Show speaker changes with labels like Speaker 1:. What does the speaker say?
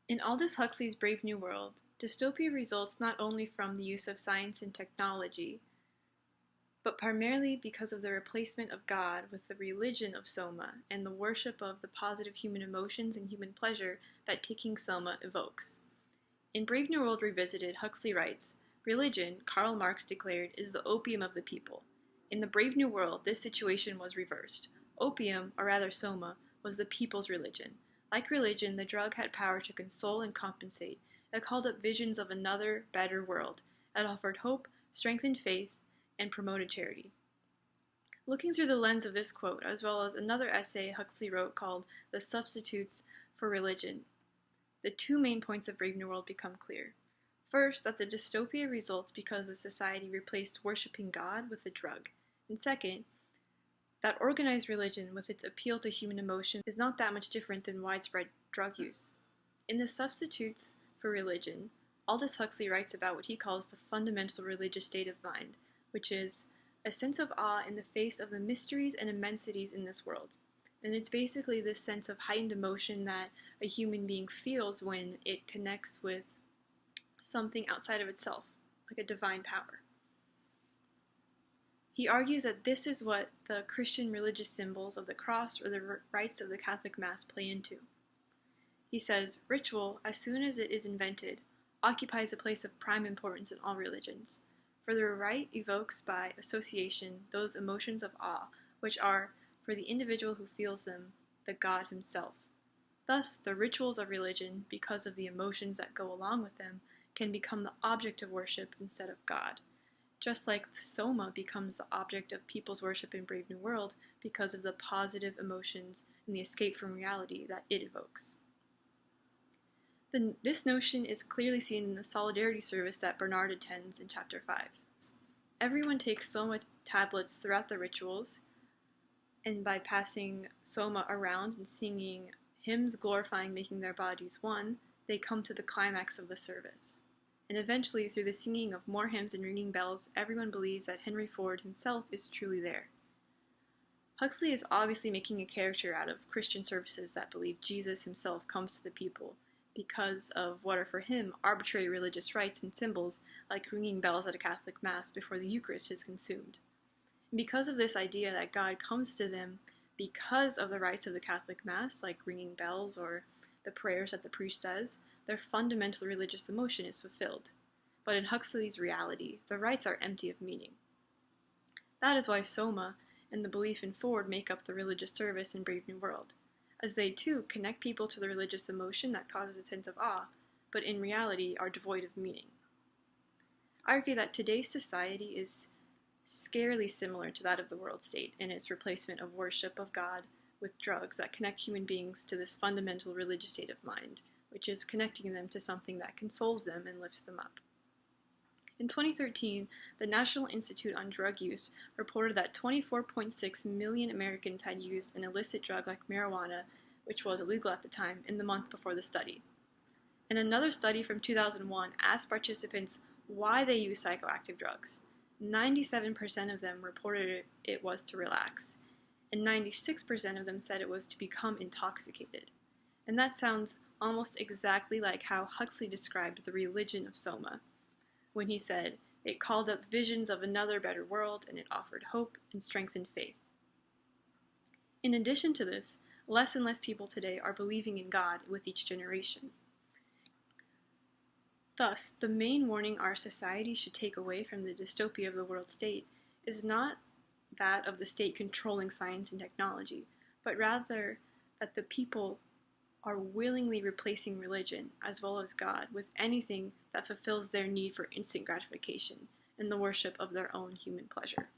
Speaker 1: In Aldous Huxley's Brave New World, dystopia results not only from the use of science and technology, but primarily because of the replacement of God with the religion of Soma and the worship of the positive human emotions and human pleasure that taking Soma evokes. In Brave New World Revisited, Huxley writes, "Religion, Karl Marx declared, is the opium of the people. In the Brave New World, this situation was reversed. Opium, or rather Soma, was the people's religion. Like religion, the drug had power to console and compensate. It called up visions of another, better world. It offered hope, strengthened faith, and promoted charity." Looking through the lens of this quote, as well as another essay Huxley wrote called "The Substitutes for Religion," the two main points of Brave New World become clear. First, that the dystopia results because the society replaced worshipping God with a drug. And second, that organized religion, with its appeal to human emotion, is not that much different than widespread drug use. In The Substitutes for Religion, Aldous Huxley writes about what he calls the fundamental religious state of mind, which is a sense of awe in the face of the mysteries and immensities in this world. And it's basically this sense of heightened emotion that a human being feels when it connects with something outside of itself, like a divine power. He argues that this is what the Christian religious symbols of the cross or the rites of the Catholic Mass play into. He says, "Ritual, as soon as it is invented, occupies a place of prime importance in all religions, for the rite evokes by association those emotions of awe, which are, for the individual who feels them, the God himself. Thus, the rituals of religion, because of the emotions that go along with them, can become the object of worship instead of God, just like the Soma becomes the object of people's worship in Brave New World because of the positive emotions and the escape from reality that it evokes." This notion is clearly seen in the solidarity service that Bernard attends in Chapter 5. Everyone takes Soma tablets throughout the rituals, and by passing Soma around and singing hymns glorifying making their bodies one, they come to the climax of the service. And eventually, through the singing of more hymns and ringing bells, everyone believes that Henry Ford himself is truly there. Huxley is obviously making a caricature out of Christian services that believe Jesus himself comes to the people because of what are for him arbitrary religious rites and symbols like ringing bells at a Catholic Mass before the Eucharist is consumed. And because of this idea that God comes to them because of the rites of the Catholic Mass, like ringing bells or the prayers that the priest says, their fundamental religious emotion is fulfilled. But in Huxley's reality, the rites are empty of meaning. That is why Soma and the belief in Ford make up the religious service in Brave New World, as they too connect people to the religious emotion that causes a sense of awe, but in reality are devoid of meaning. I argue that today's society is scarily similar to that of the world state in its replacement of worship of God with drugs that connect human beings to this fundamental religious state of mind, which is connecting them to something that consoles them and lifts them up. In 2013, the National Institute on Drug Use reported that 24.6 million Americans had used an illicit drug like marijuana, which was illegal at the time, in the month before the study. And another study from 2001 asked participants why they use psychoactive drugs. 97% of them reported it was to relax, and 96% of them said it was to become intoxicated. And that sounds almost exactly like how Huxley described the religion of Soma, when he said, "It called up visions of another better world, and it offered hope and strengthened faith." In addition to this, less and less people today are believing in God with each generation. Thus, the main warning our society should take away from the dystopia of the world state is not that of the state controlling science and technology, but rather that the people are willingly replacing religion, as well as God, with anything that fulfills their need for instant gratification and the worship of their own human pleasure.